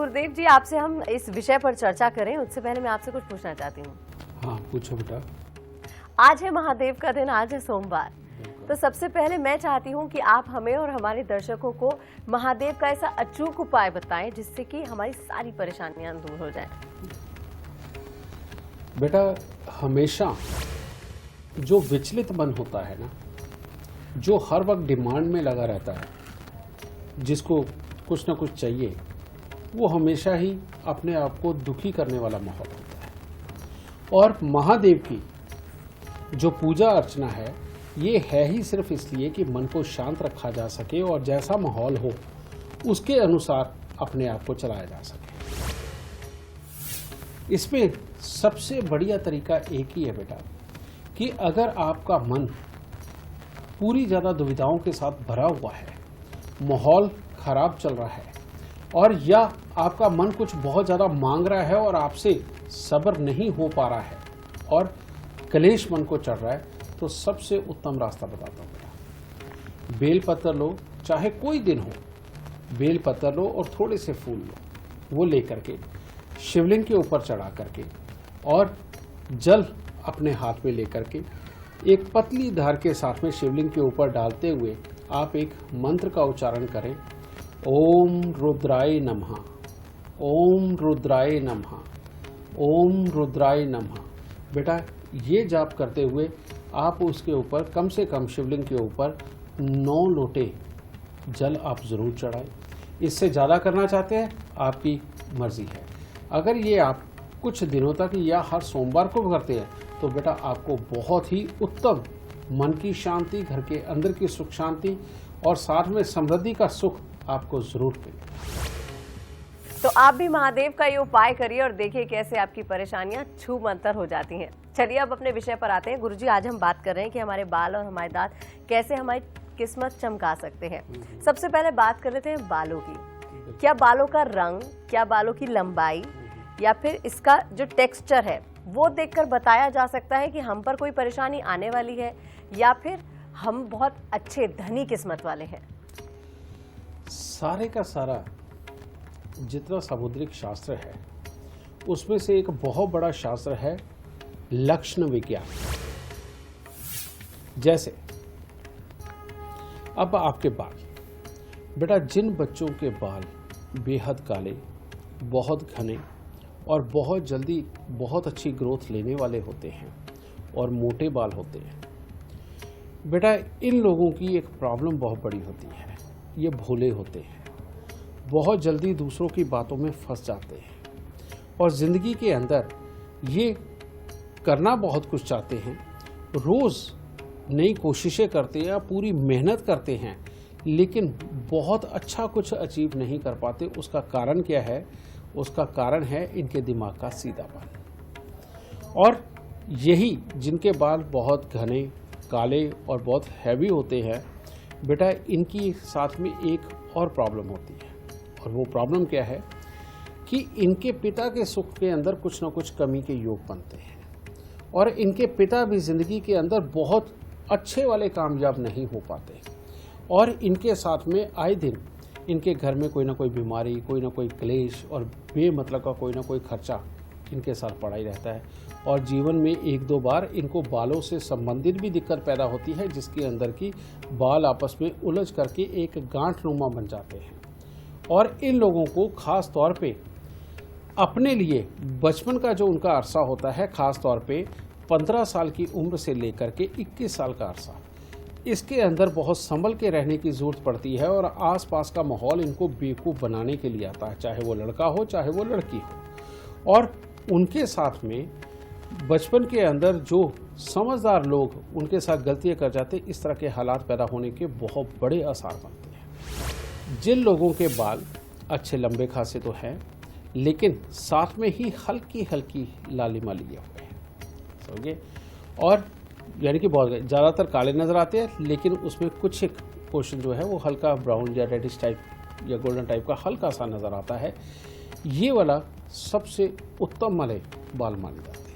गुरुदेव जी, आपसे हम इस विषय पर चर्चा करें उससे पहले मैं आपसे कुछ पूछना चाहती हूँ। हाँ, पूछो बेटा। आज है महादेव का दिन, आज है सोमवार, तो सबसे पहले मैं चाहती हूँ कि आप हमें और हमारे दर्शकों को महादेव का ऐसा अचूक उपाय बताएं जिससे कि हमारी सारी परेशानियां दूर हो जाएं। बेटा, हमेशा जो विचलित मन होता है ना, जो हर वक्त डिमांड में लगा रहता है, जिसको कुछ ना कुछ चाहिए, वो हमेशा ही अपने आप को दुखी करने वाला माहौल होता है। और महादेव की जो पूजा अर्चना है, ये है ही सिर्फ इसलिए कि मन को शांत रखा जा सके और जैसा माहौल हो उसके अनुसार अपने आप को चलाया जा सके। इसमें सबसे बढ़िया तरीका एक ही है बेटा, कि अगर आपका मन पूरी ज्यादा दुविधाओं के साथ भरा हुआ है, माहौल खराब चल रहा है, और या आपका मन कुछ बहुत ज्यादा मांग रहा है और आपसे सब्र नहीं हो पा रहा है और क्लेश मन को चढ़ रहा है, तो सबसे उत्तम रास्ता बताता हूं बेटा। बेलपत्र लो, चाहे कोई दिन हो, बेलपत्र लो और थोड़े से फूल लो, वो लेकर के शिवलिंग के ऊपर चढ़ा करके और जल अपने हाथ में लेकर के एक पतली धार के साथ में शिवलिंग के ऊपर डालते हुए आप एक मंत्र का उच्चारण करें। ओम रुद्राय नमः, ओम रुद्राय नमः, ओम रुद्राय नमः। बेटा, ये जाप करते हुए आप उसके ऊपर कम से कम शिवलिंग के ऊपर 9 लोटे जल आप जरूर चढ़ाएं। इससे ज़्यादा करना चाहते हैं, आपकी मर्जी है। अगर ये आप कुछ दिनों तक या हर सोमवार को करते हैं तो बेटा आपको बहुत ही उत्तम मन की शांति, घर के अंदर की सुख शांति और साथ में समृद्धि का सुख आपको जरूर मिलेगा। तो आप भी महादेव का ये उपाय करिए और देखिए कैसे आपकी परेशानियां छू मंतर हो जाती हैं। चलिए अब अपने विषय पर आते हैं। गुरुजी, आज हम बात कर रहे हैं कि हमारे बाल और हमारे दांत कैसे हमारी किस्मत चमका सकते हैं। सबसे पहले बात कर लेते हैं बालों की। क्या बालों का रंग, क्या बालों की लंबाई या फिर इसका जो टेक्सचर है वो देखकर बताया जा सकता है कि हम पर कोई परेशानी आने वाली है या फिर हम बहुत अच्छे धनी किस्मत वाले हैं? सारे का सारा जितना सामुद्रिक शास्त्र है उसमें से एक बहुत बड़ा शास्त्र है लक्षण विज्ञान। जैसे अब आपके बाल, बेटा जिन बच्चों के बाल बेहद काले, बहुत घने और बहुत जल्दी बहुत अच्छी ग्रोथ लेने वाले होते हैं और मोटे बाल होते हैं, बेटा इन लोगों की एक प्रॉब्लम बहुत बड़ी होती है। ये भोले होते हैं, बहुत जल्दी दूसरों की बातों में फंस जाते हैं और ज़िंदगी के अंदर ये करना बहुत कुछ चाहते हैं, रोज़ नई कोशिशें करते हैं, पूरी मेहनत करते हैं, लेकिन बहुत अच्छा कुछ अचीव नहीं कर पाते। उसका कारण क्या है? उसका कारण है इनके दिमाग का सीधापन। और यही जिनके बाल बहुत घने, काले और बहुत हैवी होते हैं, बेटा इनकी साथ में एक और प्रॉब्लम होती है। और वो प्रॉब्लम क्या है कि इनके पिता के सुख के अंदर कुछ ना कुछ कमी के योग बनते हैं और इनके पिता भी जिंदगी के अंदर बहुत अच्छे वाले कामयाब नहीं हो पाते और इनके साथ में आए दिन इनके घर में कोई ना कोई बीमारी, कोई ना कोई क्लेश और बेमतलब का कोई ना कोई खर्चा इनके साथ पड़ा ही रहता है। और जीवन में 1-2 बार इनको बालों से संबंधित भी दिक्कत पैदा होती है, जिसके अंदर की बाल आपस में उलझ करके एक गांठ नुमा बन जाते हैं। और इन लोगों को खास तौर पे अपने लिए बचपन का जो उनका अरसा होता है, खास तौर पे 15 साल की उम्र से लेकर के 21 साल का अरसा, इसके अंदर बहुत संभल के रहने की ज़रूरत पड़ती है और आसपास का माहौल इनको बेवकूफ़ बनाने के लिए आता है, चाहे वो लड़का हो चाहे वो लड़की हो। और उनके साथ में बचपन के अंदर जो समझदार लोग उनके साथ गलतियां कर जाते, इस तरह के हालात पैदा होने के बहुत बड़े आसार बनते हैं। जिन लोगों के बाल अच्छे लंबे खासे तो हैं, लेकिन साथ में ही हल्की हल्की लालिमा लिए हुए हैं, समझिए, और यानी कि बहुत ज़्यादातर काले नज़र आते हैं, लेकिन उसमें कुछ एक पोर्शन जो है वो हल्का ब्राउन या रेडिश टाइप या गोल्डन टाइप का हल्का सा नज़र आता है, ये वाला सबसे उत्तम वाले बाल माने जाते हैं।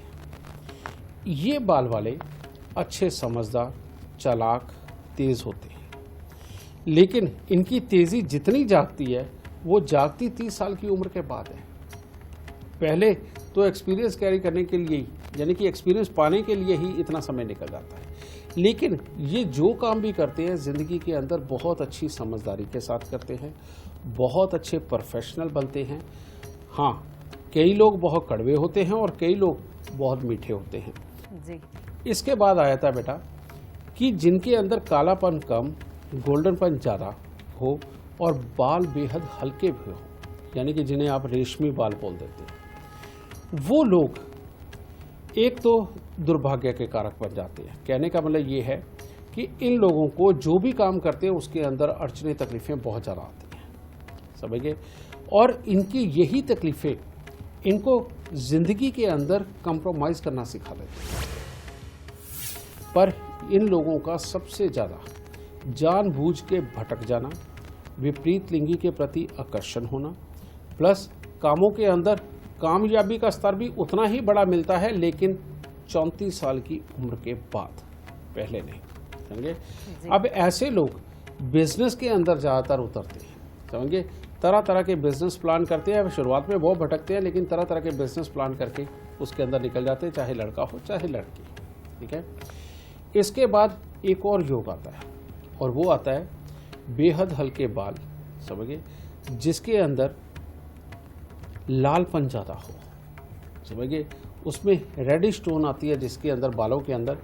ये बाल वाले अच्छे, समझदार, चालाक, तेज़ होते हैं, लेकिन इनकी तेज़ी जितनी जागती है वो जागती 30 साल की उम्र के बाद है। पहले तो एक्सपीरियंस कैरी करने के लिए ही, यानी कि एक्सपीरियंस पाने के लिए ही इतना समय निकल जाता है, लेकिन ये जो काम भी करते हैं ज़िंदगी के अंदर बहुत अच्छी समझदारी के साथ करते हैं, बहुत अच्छे प्रोफेशनल बनते हैं। हाँ, कई लोग बहुत कड़वे होते हैं और कई लोग बहुत मीठे होते हैं जी। इसके बाद आया था बेटा कि जिनके अंदर कालापन कम, गोल्डनपन ज़्यादा हो और बाल बेहद हल्के भी हो, यानी कि जिन्हें आप रेशमी बाल बोल देते हैं, वो लोग एक तो दुर्भाग्य के कारक बन जाते हैं। कहने का मतलब ये है कि इन लोगों को जो भी काम करते हैं उसके अंदर अड़चने तकलीफ़ें बहुत ज़्यादा आती हैं, समझ गए। और इनकी यही तकलीफ़ें इनको ज़िंदगी के अंदर कंप्रोमाइज़ करना सिखा देती हैं। पर इन लोगों का सबसे ज़्यादा जानबूझ के भटक जाना, विपरीत लिंगी के प्रति आकर्षण होना, प्लस कामों के अंदर कामयाबी का स्तर भी उतना ही बड़ा मिलता है, लेकिन 34 साल की उम्र के बाद, पहले नहीं, समझे। अब ऐसे लोग बिजनेस के अंदर ज़्यादातर उतरते हैं, समझे। तरह तरह के बिजनेस प्लान करते हैं। शुरुआत में बहुत भटकते हैं, लेकिन तरह तरह के बिजनेस प्लान करके उसके अंदर निकल जाते हैं, चाहे लड़का हो चाहे लड़की, ठीक है। इसके बाद एक और योग आता है और वो आता है बेहद हल्के बाल, समझिए, जिसके अंदर लालपन ज़्यादा हो, समझिए, उसमें रेडिश टोन आती है जिसके अंदर बालों के अंदर।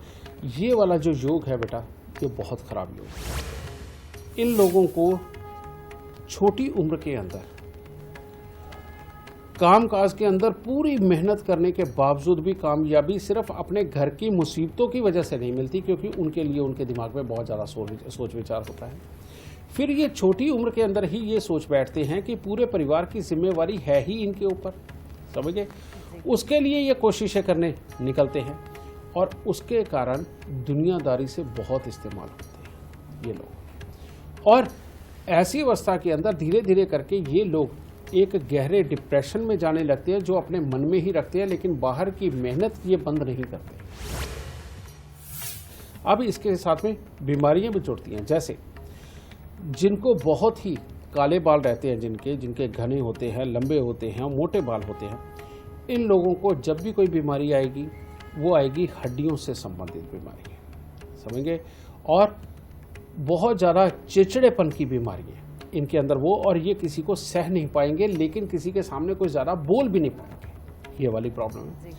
ये वाला जो योग है बेटा, ये बहुत ख़राब योग है। इन लोगों को छोटी उम्र के अंदर कामकाज के अंदर पूरी मेहनत करने के बावजूद भी कामयाबी सिर्फ अपने घर की मुसीबतों की वजह से नहीं मिलती, क्योंकि उनके लिए उनके दिमाग में बहुत ज़्यादा सोच विचार होता है। फिर ये छोटी उम्र के अंदर ही ये सोच बैठते हैं कि पूरे परिवार की जिम्मेवारी है ही इनके ऊपर, समझे। उसके लिए ये कोशिशें करने निकलते हैं और उसके कारण दुनियादारी से बहुत इस्तेमाल होते हैं ये लोग। और ऐसी अवस्था के अंदर धीरे धीरे करके ये लोग एक गहरे डिप्रेशन में जाने लगते हैं, जो अपने मन में ही रखते हैं, लेकिन बाहर की मेहनत ये बंद नहीं करते। अब इसके साथ में बीमारियां भी जुड़ती हैं, जैसे जिनको बहुत ही काले बाल रहते हैं, जिनके घने होते हैं, लंबे होते हैं, मोटे बाल होते हैं, इन लोगों को जब भी कोई बीमारी आएगी वो आएगी हड्डियों से संबंधित बीमारी, समझेंगे। और बहुत ज़्यादा चिड़चिड़ेपन की बीमारियाँ इनके अंदर वो, और ये किसी को सह नहीं पाएंगे, लेकिन किसी के सामने कोई ज़्यादा बोल भी नहीं पाएंगे, ये वाली प्रॉब्लम है।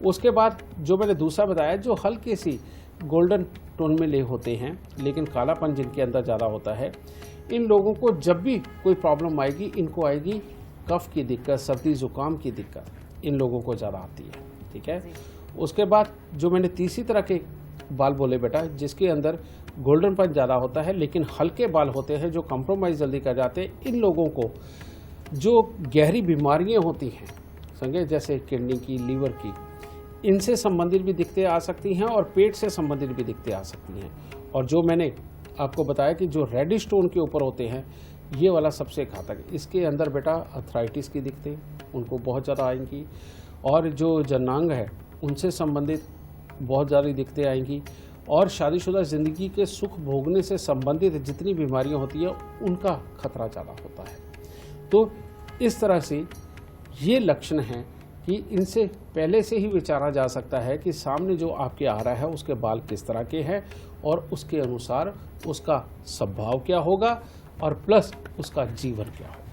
उसके बाद जो मैंने दूसरा बताया, जो हल्की सी गोल्डन टोन में ले होते हैं लेकिन कालापन जिनके अंदर ज़्यादा होता है, इन लोगों को जब भी कोई प्रॉब्लम आएगी, इनको आएगी कफ की दिक्कत, सर्दी ज़ुकाम की दिक्कत, इन लोगों को ज़्यादा आती है, ठीक है। उसके बाद जो मैंने तीसरी तरह के बाल बोले बेटा, जिसके अंदर गोल्डनपन ज़्यादा होता है लेकिन हल्के बाल होते हैं, जो कंप्रोमाइज़ जल्दी कर जाते हैं, इन लोगों को जो गहरी बीमारियां होती हैं, समझे, जैसे किडनी की, लीवर की, इनसे संबंधित भी दिक्कतें आ सकती हैं और पेट से संबंधित भी दिक्कतें आ सकती हैं। और जो मैंने आपको बताया कि जो रेडिश टोन के ऊपर होते हैं, ये वाला सबसे घातक है। इसके अंदर बेटा अर्थराइटिस की दिक्कतें उनको बहुत ज़्यादा आएंगी, और जो जनांग है उनसे संबंधित बहुत ज़्यादा दिक्कतें आएंगी, और शादीशुदा ज़िंदगी के सुख भोगने से संबंधित जितनी बीमारियां होती हैं उनका खतरा ज़्यादा होता है। तो इस तरह से ये लक्षण हैं कि इनसे पहले से ही विचारा जा सकता है कि सामने जो आपके आ रहा है उसके बाल किस तरह के हैं, और उसके अनुसार उसका स्वभाव क्या होगा और प्लस उसका जीवन क्या होगा।